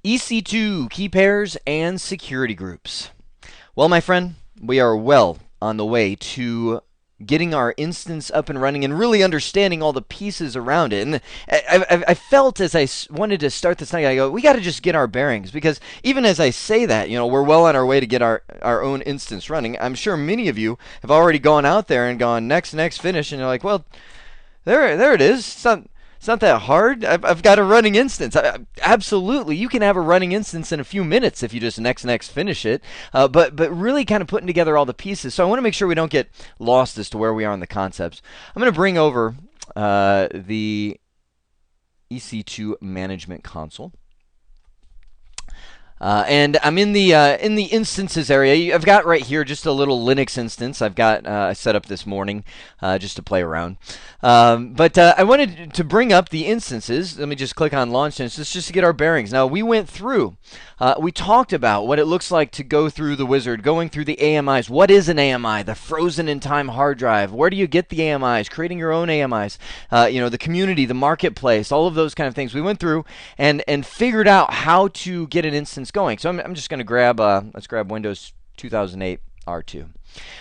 EC2 key pairs and security groups. Well, my friend, we are well on the way to getting our instance up and running and really understanding all the pieces around it. And I felt as I wanted to start this thing, I go, we got to just get our bearings, because even as I say that, we're well on our way to get our own instance running. I'm sure many of you have already gone out there and gone next, finish, and you're like, well, there it is. It's not that hard. I've got a running instance. Absolutely, you can have a running instance in a few minutes if you just next finish it. But really kind of putting together all the pieces. So I want to make sure we don't get lost as to where we are in the concepts. I'm going to bring over the EC2 management console. And I'm in the instances area. I've got right here just a little Linux instance I've got set up this morning just to play around. But I wanted to bring up the instances. Let me just click on Launch Instance just to get our bearings. Now, we went through, we talked about what it looks like to go through the wizard, going through the AMIs. What is an AMI? The frozen in time hard drive. Where do you get the AMIs? Creating your own AMIs. The community, the marketplace, all of those kind of things. We went through and figured out how to get an instance going. So I'm just going to grab, let's grab Windows 2008 R2.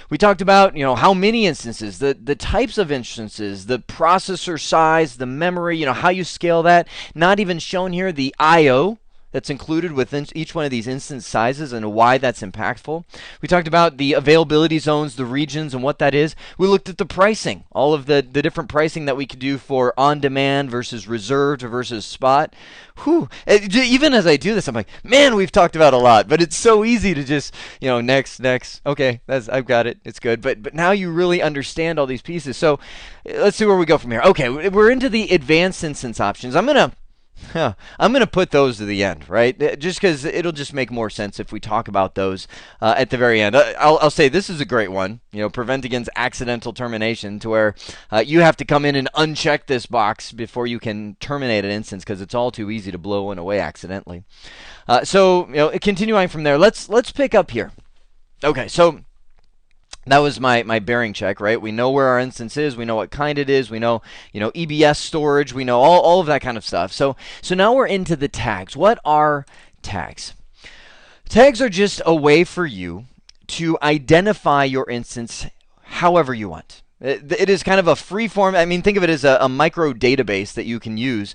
We talked about, how many instances, the types of instances, the processor size, the memory, how you scale that. Not even shown here the I/O that's included within each one of these instance sizes and why that's impactful. We talked about the availability zones, the regions, and what that is. We looked at the pricing, all of the different pricing that we could do for on-demand versus reserved versus spot. Whew. Even as I do this, I'm like, man, we've talked about a lot, but it's so easy to just, next. Okay, I've got it. It's good. But now you really understand all these pieces. So let's see where we go from here. Okay, we're into the advanced instance options. I'm going to put those to the end, right? Just because it'll just make more sense if we talk about those at the very end. I'll say this is a great one, prevent against accidental termination, to where you have to come in and uncheck this box before you can terminate an instance, because it's all too easy to blow one away accidentally. So continuing from there, let's pick up here. Okay, so that was my bearing check, right? We know where our instance is. We know what kind it is. We know, EBS storage. We know all of that kind of stuff. So now we're into the tags. What are tags? Tags are just a way for you to identify your instance however you want. It is kind of a free form. I mean, think of it as a micro database that you can use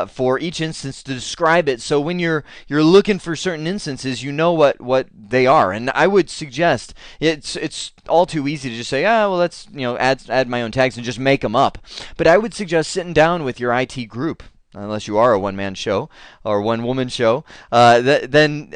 for each instance to describe it. So when you're looking for certain instances, you know what they are. And I would suggest it's all too easy to just say, well, let's add my own tags and just make them up. But I would suggest sitting down with your IT group. Unless you are a one-man show or one-woman show, then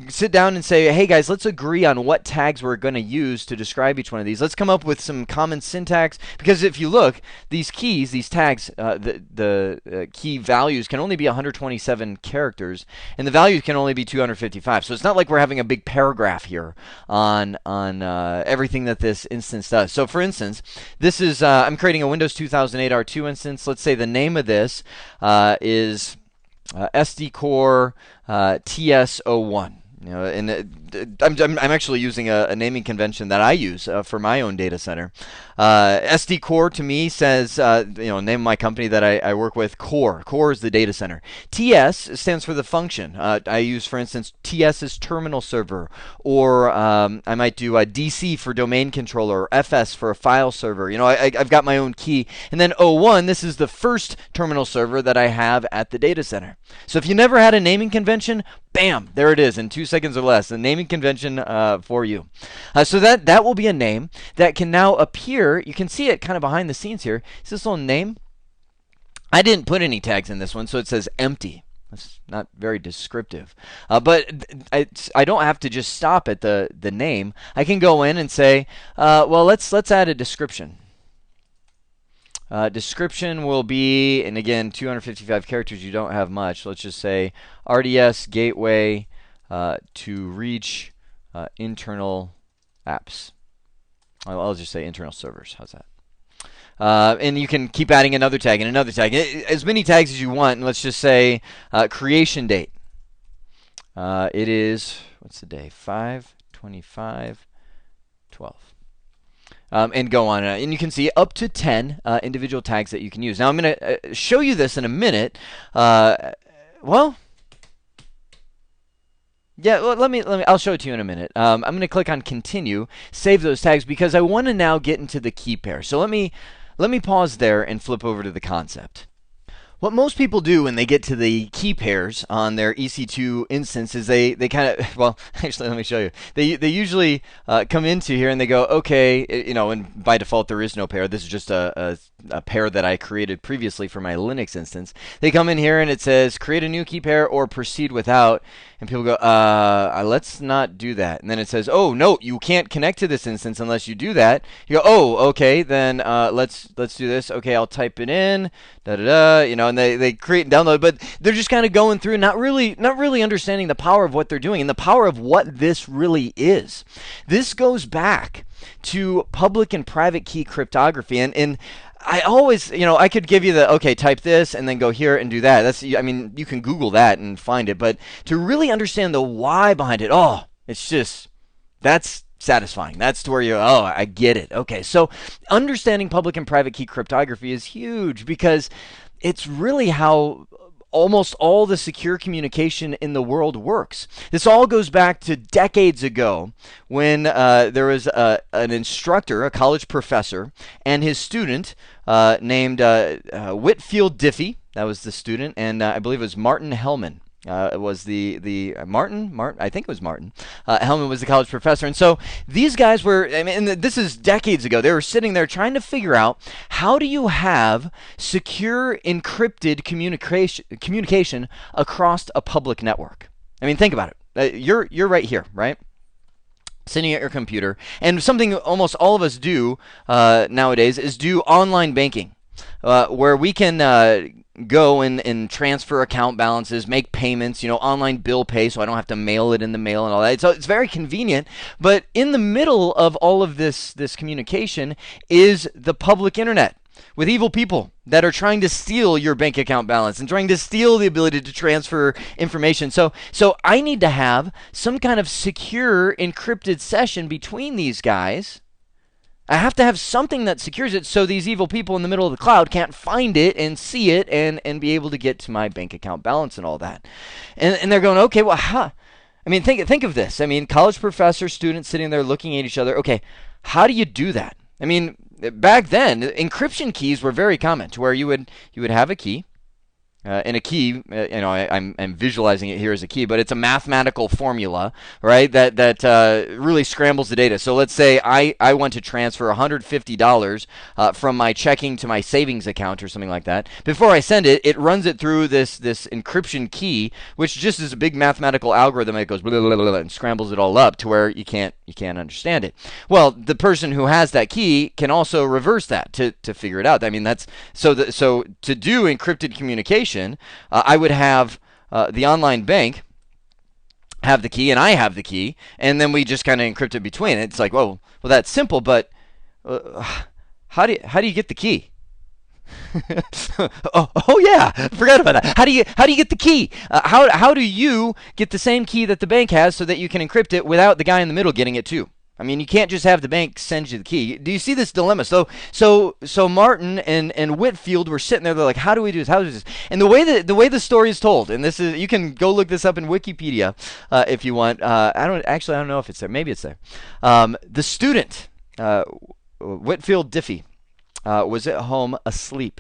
sit down and say, hey guys, let's agree on what tags we're going to use to describe each one of these. Let's come up with some common syntax, because if you look, these keys, these tags, the key values can only be 127 characters, and the values can only be 255. So it's not like we're having a big paragraph here on everything that this instance does. So for instance, this is I'm creating a Windows 2008 R2 instance. Let's say the name of this is SD Core TS01. I'm actually using a naming convention that I use for my own data center. SD Core to me says, name of my company that I work with, Core. Core is the data center. TS stands for the function. I use, for instance, TS is terminal server, or I might do a DC for domain controller, or FS for a file server. I've got my own key. And then 01, this is the first terminal server that I have at the data center. So if you never had a naming convention, bam, there it is in 2 seconds or less, the naming convention for you. So that will be a name that can now appear. You can see it kind of behind the scenes here. It's this little name. I didn't put any tags in this one, so it says empty. That's not very descriptive. But I don't have to just stop at the name. I can go in and say, well, let's add a description. Description will be, and again, 255 characters, you don't have much. Let's just say RDS gateway to reach internal apps. I'll just say internal servers. How's that? And you can keep adding another tag and another tag. As many tags as you want. And let's just say creation date. It is, what's the day? 5/25/12. And go on. And you can see up to 10 individual tags that you can use. Now, I'm going to show you this in a minute. Well, Yeah, well, I'll show it to you in a minute. I'm going to click on continue, save those tags because I want to now get into the key pair. So let me pause there and flip over to the concept. What most people do when they get to the key pairs on their EC2 instance is they kind of, well, actually, let me show you. They usually come into here and they go, okay, and by default there is no pair. This is just a pair that I created previously for my Linux instance. They come in here and it says create a new key pair or proceed without, and people go, let's not do that. And then it says, oh no, you can't connect to this instance unless you do that. You go, oh, okay, then let's do this. Okay, I'll type it in, and they create and download, but they're just kind of going through, not really understanding the power of what they're doing and the power of what this really is. This goes back to public and private key cryptography, and I always, I could give you okay, type this and then go here and do that. You can Google that and find it, but to really understand the why behind it, that's satisfying. That's to where I get it. Okay, so understanding public and private key cryptography is huge because it's really how almost all the secure communication in the world works. This all goes back to decades ago when there was an instructor, a college professor, and his student named Whitfield Diffie. That was the student, and I believe it was Martin Hellman. It was the Martin. I think it was Martin. Hellman was the college professor, and so these guys were. And this is decades ago. They were sitting there trying to figure out how do you have secure encrypted communication across a public network. Think about it. You're right here, right? Sitting at your computer, and something almost all of us do nowadays is do online banking, where we can go and transfer account balances, make payments, online bill pay, so I don't have to mail it in the mail and all that. So it's very convenient. But in the middle of all of this communication is the public internet with evil people that are trying to steal your bank account balance and trying to steal the ability to transfer information. So I need to have some kind of secure encrypted session between these guys. I have to have something that secures it so these evil people in the middle of the cloud can't find it and see it and be able to get to my bank account balance and all that. And they're going, okay, well, think of this. College professor, students sitting there looking at each other. Okay, how do you do that? Back then, encryption keys were very common to where you would have a key. And a key, I'm visualizing it here as a key, but it's a mathematical formula, right? That really scrambles the data. So let's say I want to transfer $150 from my checking to my savings account or something like that. Before I send it, it runs it through this encryption key, which just is a big mathematical algorithm. It goes blah, blah, blah, blah, and scrambles it all up to where you can't understand it. Well, the person who has that key can also reverse that to figure it out. That's so to do encrypted communication. I would have the online bank have the key and I have the key, and then we just kind of encrypt it between. It's like, well, that's simple, but how do you get the key? oh yeah, forgot about that. How do you get the key? How do you get the same key that the bank has so that you can encrypt it without the guy in the middle getting it too? You can't just have the bank send you the key. Do you see this dilemma? So Martin and Whitfield were sitting there. They're like, how do we do this? How do we do this? And the way the story is told, and this is, you can go look this up in Wikipedia if you want. I don't know if it's there. Maybe it's there. The student, Whitfield Diffie, was at home asleep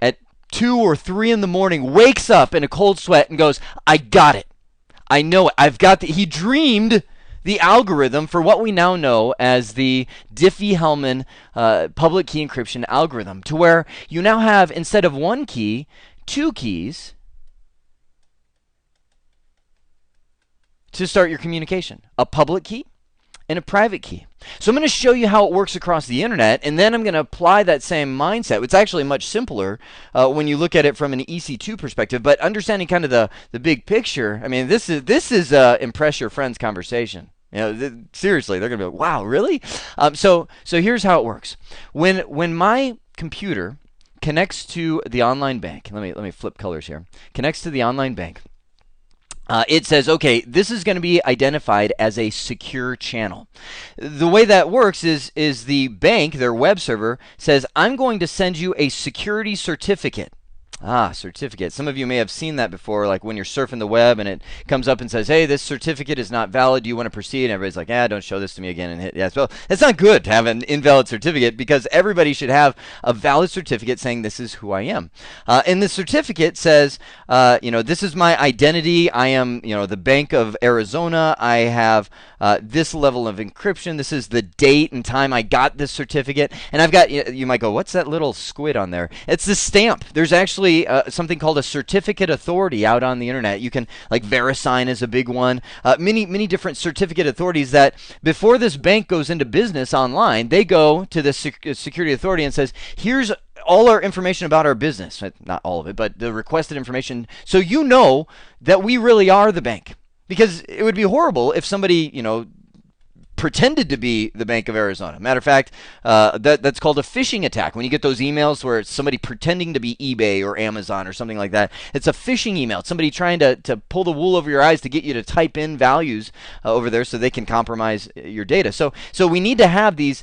at 2 or 3 in the morning. Wakes up in a cold sweat and goes, "I got it. I know it. I've got He dreamed the algorithm for what we now know as the Diffie-Hellman public key encryption algorithm, to where you now have, instead of one key, 2 keys to start your communication. A public key and a private key. So I'm going to show you how it works across the internet, and then I'm going to apply that same mindset. It's actually much simpler when you look at it from an EC2 perspective, but understanding kind of the big picture. This is impress your friends conversation. Seriously, they're going to be like, wow, really? So here's how it works. When my computer connects to the online bank, let me flip colors here. Connects to the online bank. It says, okay, this is going to be identified as a secure channel. The way that works is the bank, their web server, says, I'm going to send you a security certificate. Ah, certificate. Some of you may have seen that before, like when you're surfing the web and it comes up and says, "Hey, this certificate is not valid. Do you want to proceed?" And everybody's like, "Ah, don't show this to me again." And hit yes. Well, it's not good to have an invalid certificate because everybody should have a valid certificate saying this is who I am. And the certificate says, this is my identity. I am, the Bank of Arizona. I have this level of encryption. This is the date and time I got this certificate. And I've got, you might go, what's that little squid on there? It's the stamp. There's actually something called a certificate authority out on the internet. You can, like VeriSign is a big one. Many different certificate authorities that before this bank goes into business online, they go to the security authority and says, here's all our information about our business. Not all of it, but the requested information. So you know that we really are the bank. Because it would be horrible if somebody, pretended to be the Bank of Arizona. Matter of fact, that's called a phishing attack. When you get those emails where it's somebody pretending to be eBay or Amazon or something like that, it's a phishing email. It's somebody trying to pull the wool over your eyes to get you to type in values over there so they can compromise your data. So we need to have these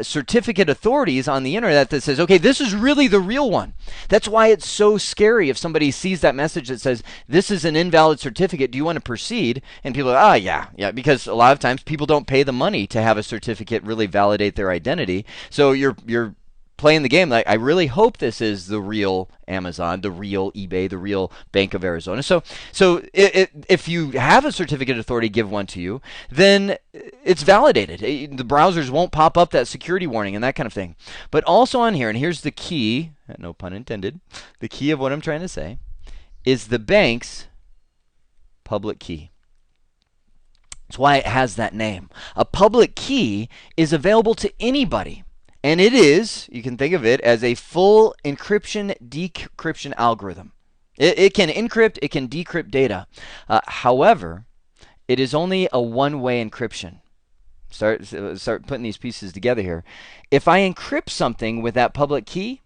certificate authorities on the internet that says, okay, this is really the real one. That's why it's so scary if somebody sees that message that says, this is an invalid certificate. Do you want to proceed? And people are, yeah, because a lot of times people don't pay the money to have a certificate really validate their identity. So you're playing the game like, I really hope this is the real Amazon, the real eBay, the real Bank of Arizona. So if you have a certificate authority give one to you, then it's validated. The browsers won't pop up that security warning and that kind of thing. But also on here, and here's the key, no pun intended, the key of what I'm trying to say, is the bank's public key. That's why it has that name. A public key is available to anybody. And it is, you can think of it as a full encryption decryption algorithm. It can encrypt, it can decrypt data. However, it is only a one-way encryption. Start putting these pieces together here. If I encrypt something with that public key,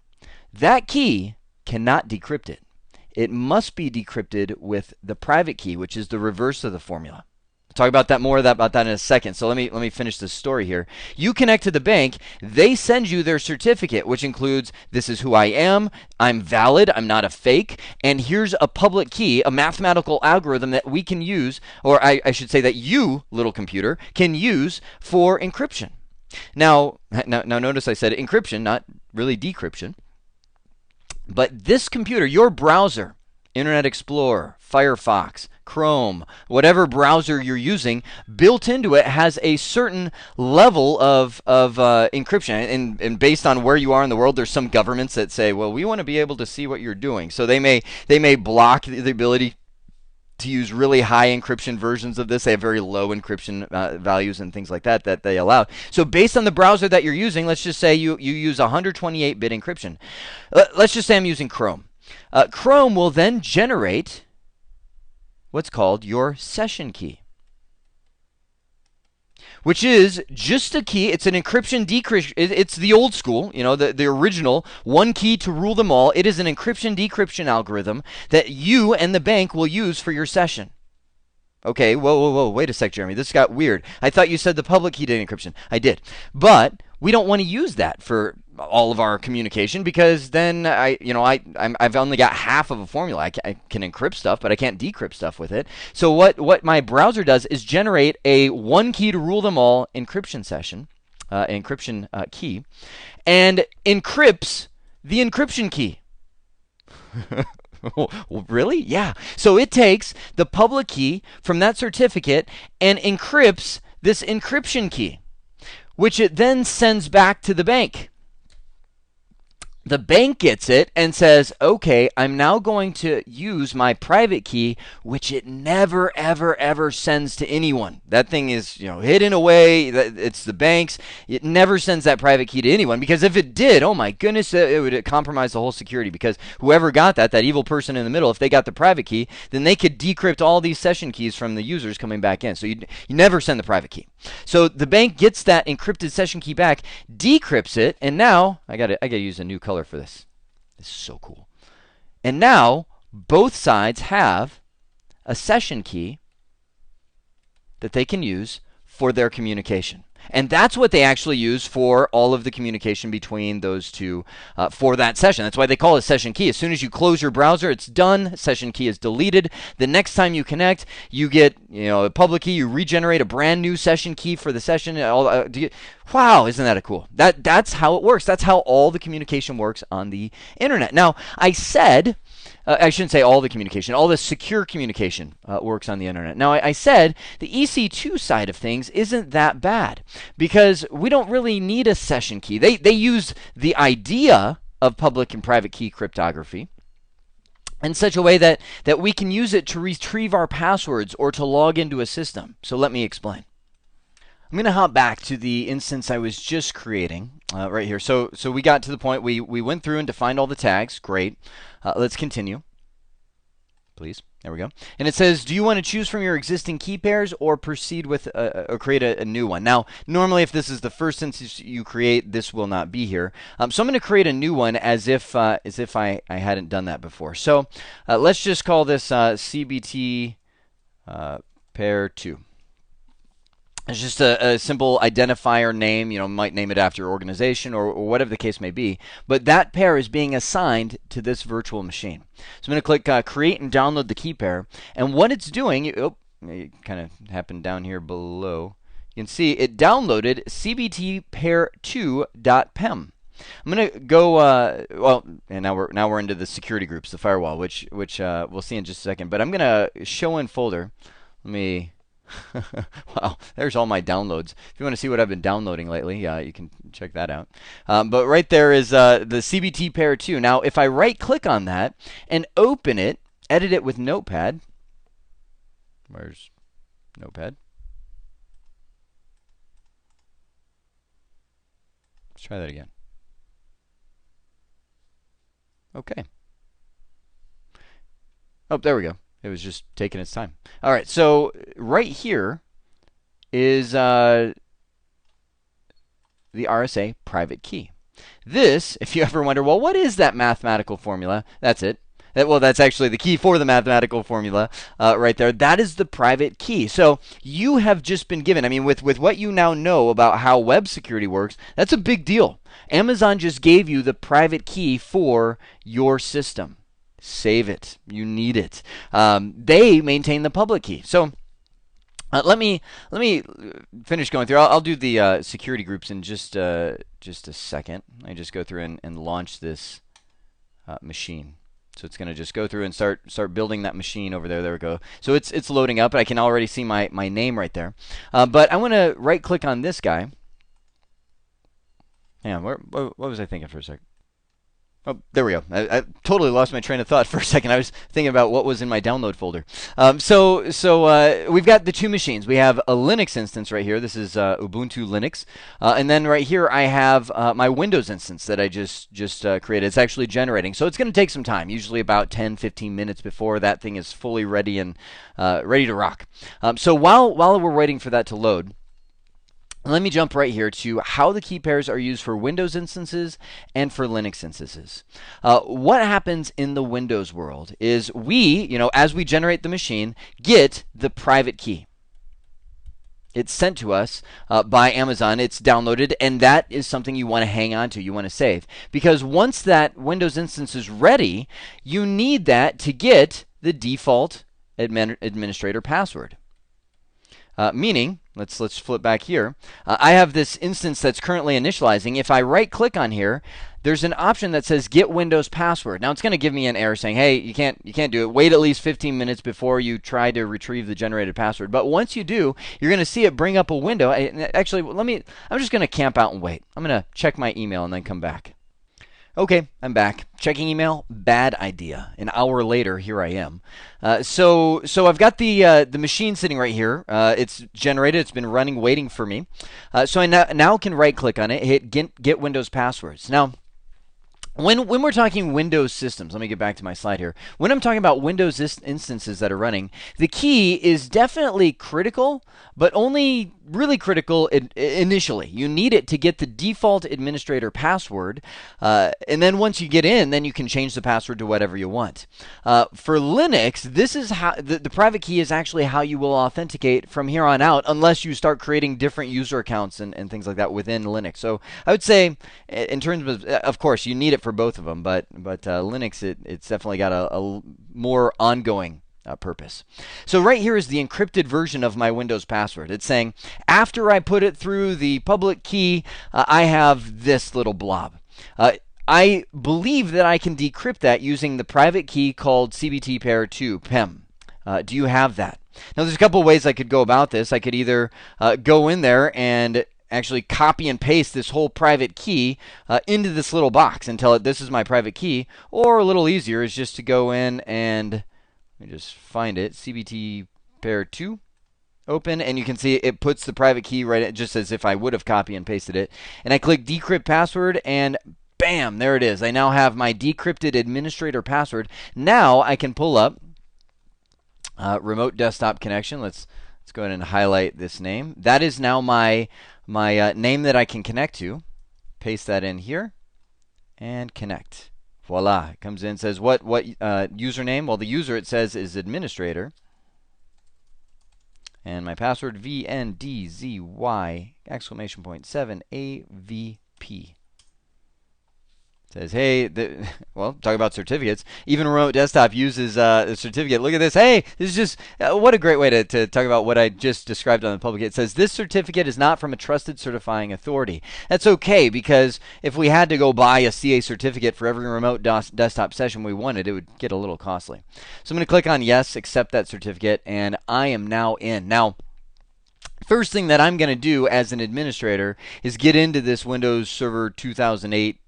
that key cannot decrypt it. It must be decrypted with the private key, which is the reverse of the formula. Talk about that in a second. So let me finish this story here. You connect to the bank, they send you their certificate, which includes this is who I am, I'm valid, I'm not a fake, and here's a public key, a mathematical algorithm that we can use, or I should say that you, little computer, can use for encryption. Now notice I said encryption, not really decryption. But this computer, your browser, Internet Explorer, Firefox, Chrome, whatever browser you're using, built into it has a certain level of encryption. And based on where you are in the world, there's some governments that say, well, we want to be able to see what you're doing. So they may block the ability to use really high encryption versions of this. They have very low encryption values and things like that they allow. So based on the browser that you're using, let's just say you use 128-bit encryption. Let's just say I'm using Chrome. Chrome will then generate what's called your session key, which is just a key. It's an encryption decryption. It's the old school, the original one key to rule them all. It is an encryption decryption algorithm that you and the bank will use for your session. Okay, whoa, wait a sec, Jeremy. This got weird. I thought you said the public key did encryption. I did. But we don't want to use that for all of our communication because then I've only got half of a formula. I can encrypt stuff, but I can't decrypt stuff with it. So what my browser does is generate a one key to rule them all encryption session, encryption key, and encrypts the encryption key. Really? Yeah. So it takes the public key from that certificate and encrypts this encryption key, which it then sends back to the bank. The bank gets it and says, okay, I'm now going to use my private key, which it never, ever, ever sends to anyone. That thing is, hidden away. It's the bank's. It never sends that private key to anyone because if it did, oh my goodness, it would compromise the whole security because whoever got that evil person in the middle, if they got the private key, then they could decrypt all these session keys from the users coming back in. So you never send the private key. So the bank gets that encrypted session key back, decrypts it, and now I gotta use a new color for this. This is so cool. And now both sides have a session key that they can use for their communication. And that's what they actually use for all of the communication between those two for that session. That's why they call it session key. As soon as you close your browser, it's done. Session key is deleted. The next time you connect, you get a public key. You regenerate a brand new session key for the session. Wow, isn't that cool? That's how it works. That's how all the communication works on the internet. Now, I said... I shouldn't say all the communication. All the secure communication works on the internet. Now, I said the EC2 side of things isn't that bad because we don't really need a session key. They use the idea of public and private key cryptography in such a way that we can use it to retrieve our passwords or to log into a system. So let me explain. I'm going to hop back to the instance I was just creating right here. So we got to the point we went through and defined all the tags. Great. Let's continue, please. There we go. And it says, do you want to choose from your existing key pairs or proceed with or create a new one? Now, normally if this is the first instance you create, this will not be here. So I'm going to create a new one as if I hadn't done that before. So let's just call this CBT pair 2. It's just a simple identifier name. Might name it after your organization or whatever the case may be. But that pair is being assigned to this virtual machine. So I'm going to click Create and download the key pair. And what it's doing, it kind of happened down here below. You can see it downloaded cbtpair2.pem. I'm going to go, and now we're into the security groups, the firewall, which we'll see in just a second. But I'm going to show in folder. Let me... Wow, there's all my downloads. If you want to see what I've been downloading lately, you can check that out. But right there is the CBT pair 2. Now, if I right-click on that and open it, edit it with Notepad. Where's Notepad? Let's try that again. Okay. Oh, there we go. It was just taking its time. All right, so right here is the RSA private key. This, if you ever wonder, well, what is that mathematical formula? That's it. Well, that's actually the key for the mathematical formula right there. That is the private key. So you have just been given, with what you now know about how web security works, that's a big deal. Amazon just gave you the private key for your system. Save it. You need it. They maintain the public key. So let me finish going through. I'll do the security groups in just a second. I just go through and launch this machine. So it's going to just go through and start building that machine over there. There we go. So it's loading up. I can already see my name right there. But I want to right click on this guy. Hang on. What was I thinking for a second? Oh, there we go. I totally lost my train of thought for a second. I was thinking about what was in my download folder. So we've got the two machines. We have a Linux instance right here. This is Ubuntu Linux. And then right here I have my Windows instance that I just created. It's actually generating. So it's going to take some time, usually about 10-15 minutes before that thing is fully ready and ready to rock. So while we're waiting for that to load, let me jump right here to how the key pairs are used for Windows instances and for Linux instances. What happens in the Windows world is we, as we generate the machine, get the private key. It's sent to us by Amazon. It's downloaded, and that is something you want to hang on to, you want to save. Because once that Windows instance is ready, you need that to get the default administrator password. Meaning, let's flip back here. I have this instance that's currently initializing. If I right-click on here, there's an option that says Get Windows Password. Now it's going to give me an error saying, hey, you can't do it. Wait at least 15 minutes before you try to retrieve the generated password. But once you do, you're going to see it bring up a window. Actually, I'm just going to camp out and wait. I'm going to check my email and then come back. Okay, I'm back. Checking email, bad idea. An hour later, here I am. So I've got the machine sitting right here. It's generated. It's been running, waiting for me. So I now can right-click on it, hit Get Windows Passwords. Now, when we're talking Windows systems, let me get back to my slide here. When I'm talking about Windows instances that are running, the key is definitely critical, but only really critical initially. You need it to get the default administrator password, and then once you get in, then you can change the password to whatever you want. For Linux, this is how the private key is actually how you will authenticate from here on out, unless you start creating different user accounts and things like that within Linux. So I would say, in terms of course, you need it for both of them, but Linux, it's definitely got a more ongoing purpose. So right here is the encrypted version of my Windows password. It's saying, after I put it through the public key, I have this little blob. I believe that I can decrypt that using the private key called CBT pair 2, PEM. Do you have that? Now, there's a couple ways I could go about this. I could either go in there and actually copy and paste this whole private key into this little box and tell it this is my private key, or a little easier is just to go in and let me just find it. CBT pair 2. Open, and you can see it puts the private key right just as if I would have copy and pasted it. And I click decrypt password, and bam, there it is. I now have my decrypted administrator password. Now I can pull up remote desktop connection. Let's go ahead and highlight this name. That is now my name that I can connect to. Paste that in here and connect. Voila, it comes in, says what username? Well, the user, it says, is administrator. And my password, VNDZY, exclamation point 7AVP. Says, hey, well, talk about certificates. Even remote desktop uses a certificate. Look at this. Hey, this is just, what a great way to talk about what I just described on the public. It says, this certificate is not from a trusted certifying authority. That's okay, because if we had to go buy a CA certificate for every remote desktop session we wanted, it would get a little costly. So I'm going to click on yes, accept that certificate, and I am now in. Now, first thing that I'm going to do as an administrator is get into this Windows Server 2008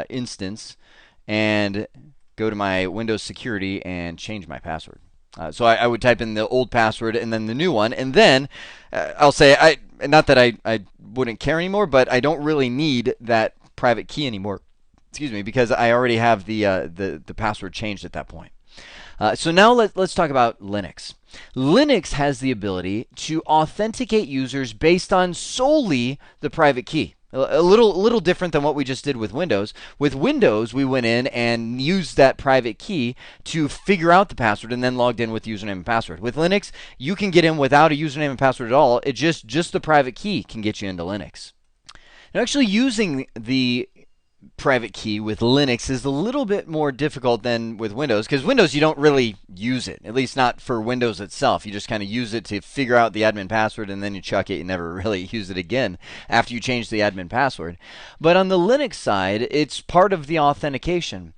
instance and go to my Windows security and change my password. So I would type in the old password and then the new one, and then I'll say, not that I wouldn't care anymore, but I don't really need that private key anymore. Excuse me, because I already have the password changed at that point. So now let's talk about Linux. Linux has the ability to authenticate users based on solely the private key. A little different than what we just did with Windows. With Windows, we went in and used that private key to figure out the password and then logged in with username and password. With Linux, you can get in without a username and password at all. It just the private key can get you into Linux. Now, actually using the private key with Linux is a little bit more difficult than with Windows, because Windows, you don't really use it, at least not for Windows itself. You just kind of use it to figure out the admin password, and then you chuck it. You never really use it again after you change the admin password. But on the Linux side, it's part of the authentication.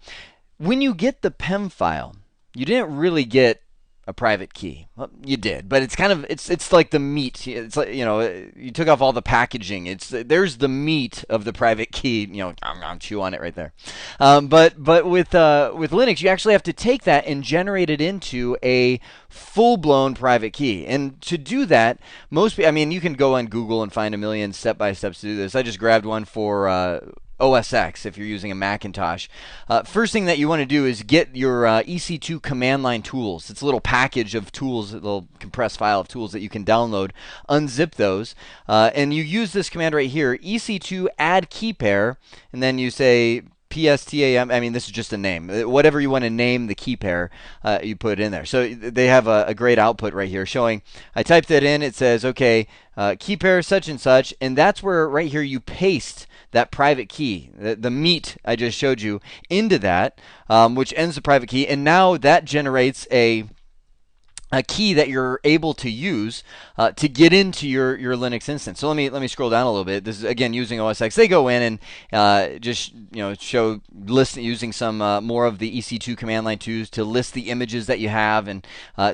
When you get the PEM file, you didn't really get a private key. Well, you did, but it's kind of it's like the meat. It's like, you know, you took off all the packaging. There's the meat of the private key. You know, I'm chew on it right there. But with Linux, you actually have to take that and generate it into a full-blown private key. And to do that, I mean, you can go on Google and find a million step-by-steps to do this. I just grabbed one for OS X if you're using a Macintosh. First thing that you want to do is get your EC2 command line tools. It's a little package of tools, a little compressed file of tools that you can download. Unzip those, and you use this command right here, EC2 add key pair, and then you say PSTAM. I mean, this is just a name. Whatever you want to name the key pair, you put it in there. So they have a great output right here showing. I typed that in. It says, okay, key pair such and such, and that's where right here you paste that private key, the meat I just showed you, into that, which ends the private key, and now that generates a key that you're able to use to get into your Linux instance. So let me scroll down a little bit. This is again using OS X. They go in and just show using some more of the EC2 command line tools to list the images that you have and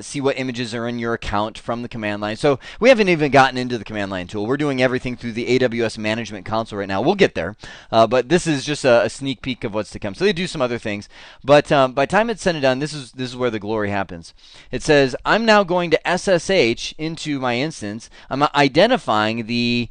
see what images are in your account from the command line. So we haven't even gotten into the command line tool. We're doing everything through the AWS Management Console right now. We'll get there, but this is just a sneak peek of what's to come. So they do some other things, but by the time it's said and done, this is where the glory happens. It says, I'm now going to SSH into my instance. I'm identifying the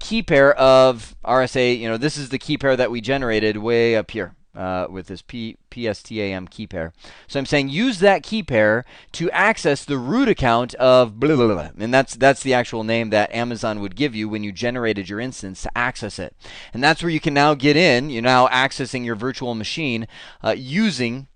key pair of RSA. This is the key pair that we generated way up here. with this PSTAM key pair. So I'm saying use that key pair to access the root account of blah, blah, blah. And that's the actual name that Amazon would give you when you generated your instance to access it. And that's where you can now get in. You're now accessing your virtual machine using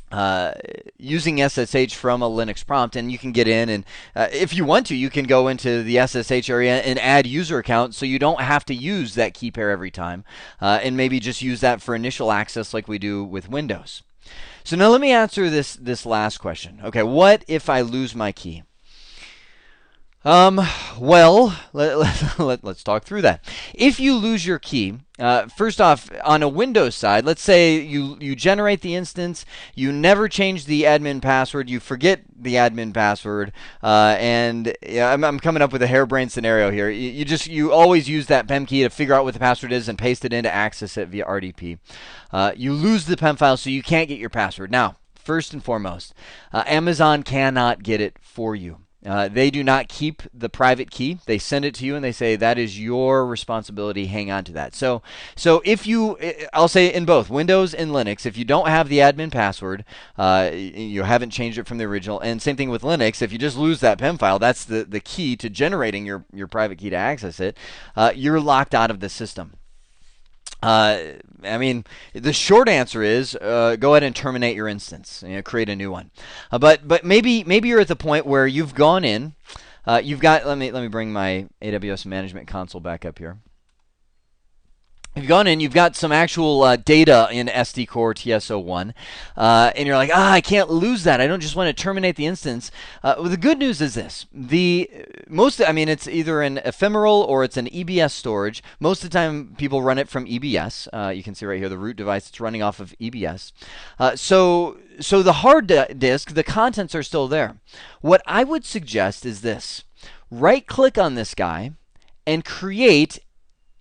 SSH from a Linux prompt, and you can get in, and if you want to, you can go into the SSH area and add user accounts, so you don't have to use that key pair every time, and maybe just use that for initial access like we do with Windows. So now let me answer this last question. Okay, what if I lose my key? Well, let's talk through that. If you lose your key, first off, on a Windows side, let's say you generate the instance, you never change the admin password, you forget the admin password, and yeah, I'm coming up with a harebrained scenario here. You always use that PEM key to figure out what the password is and paste it in to access it via RDP. You lose the PEM file, so you can't get your password. Now, first and foremost, Amazon cannot get it for you. They do not keep the private key. They send it to you and they say that is your responsibility. Hang on to that. So if I'll say in both Windows and Linux, if you don't have the admin password, you haven't changed it from the original. And same thing with Linux. If you just lose that PEM file, that's the key to generating your private key to access it. You're locked out of the system. I mean, the short answer is go ahead and terminate your instance. Create a new one. But maybe you're at the point where you've gone in. You've got. Let me bring my AWS Management Console back up here. You've gone in, you've got some actual data in SD Core TS01, and you're like, I can't lose that. I don't just want to terminate the instance. Well, the good news is this: it's either an ephemeral or it's an EBS storage. Most of the time, people run it from EBS. You can see right here the root device. It's running off of EBS. So the hard disk, the contents are still there. What I would suggest is this: right-click on this guy and create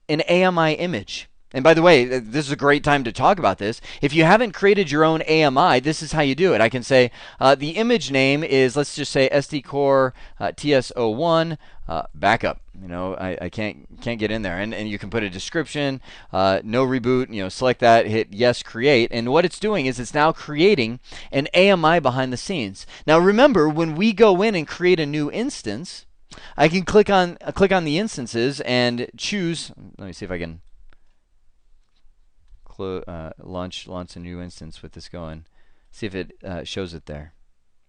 an AMI image. And by the way, this is a great time to talk about this. If you haven't created your own AMI, this is how you do it. I can say the image name is, let's just say SD Core TS01 backup. I can't get in there, and you can put a description, no reboot. Select that, hit yes, create, and what it's doing is it's now creating an AMI behind the scenes. Now remember, when we go in and create a new instance, I can click on the instances and choose. Let me see if I can launch a new instance with this going. See if it shows it there.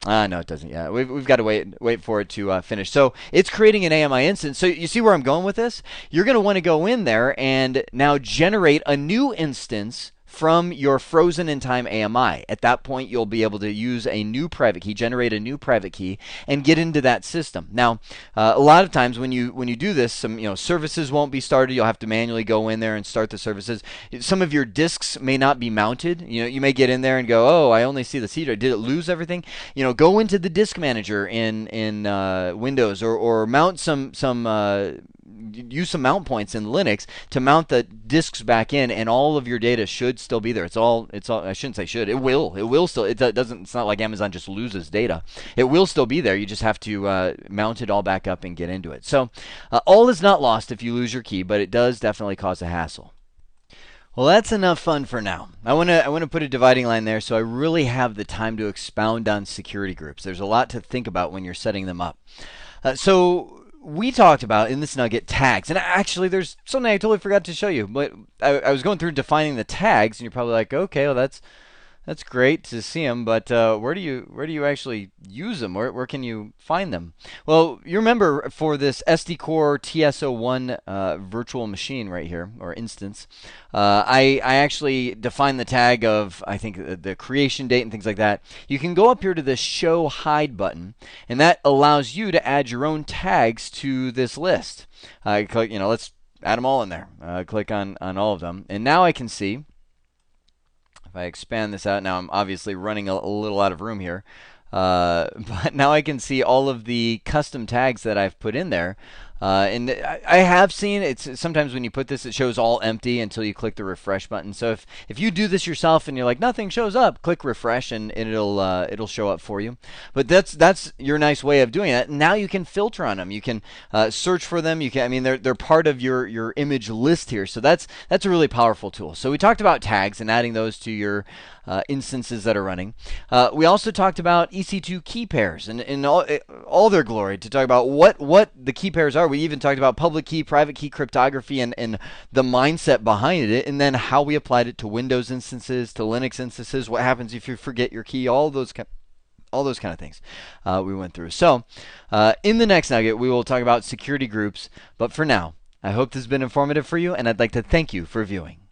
No, it doesn't. Yeah, we've got to wait for it to finish. So it's creating an AMI instance. So you see where I'm going with this? You're going to want to go in there and now generate a new instance from your frozen in time AMI. At that point, you'll be able to use a new private key, generate a new private key, and get into that system. Now, a lot of times when you do this, some services won't be started. You'll have to manually go in there and start the services. Some of your disks may not be mounted. You may get in there and go, oh, I only see the C drive. Did it lose everything? Go into the disk manager in Windows or mount some use some mount points in Linux to mount the disks back in, and all of your data should still be there. It's all. I shouldn't say should. It will still. It doesn't. It's not like Amazon just loses data. It will still be there. You just have to mount it all back up and get into it. So all is not lost if you lose your key, but it does definitely cause a hassle. Well, that's enough fun for now. I want to put a dividing line there so I really have the time to expound on security groups. There's a lot to think about when you're setting them up. So we talked about in this nugget tags, and actually there's something I totally forgot to show you. But I was going through defining the tags, and you're probably like, okay, well that's great to see them, but where do you actually use them? Where can you find them? Well, you remember for this SD Core TS01 virtual machine right here, or instance, I actually defined the tag of, I think, the creation date and things like that. You can go up here to the Show Hide button, and that allows you to add your own tags to this list. Click, let's add them all in there. Click on all of them, and now I can see. If I expand this out, now I'm obviously running a little out of room here, but now I can see all of the custom tags that I've put in there. And I have seen it's sometimes when you put this, it shows all empty until you click the refresh button. So if you do this yourself and you're like nothing shows up, click refresh and it'll show up for you. But that's your nice way of doing it. Now you can filter on them. You can search for them. You can, I mean, they're part of your image list here. So that's a really powerful tool. So we talked about tags and adding those to your instances that are running. We also talked about EC2 key pairs and in all their glory to talk about what the key pairs are. We even talked about public key, private key cryptography, and the mindset behind it, and then how we applied it to Windows instances, to Linux instances. What happens if you forget your key? All those kind of things we went through. So in the next nugget, we will talk about security groups. But for now, I hope this has been informative for you, and I'd like to thank you for viewing.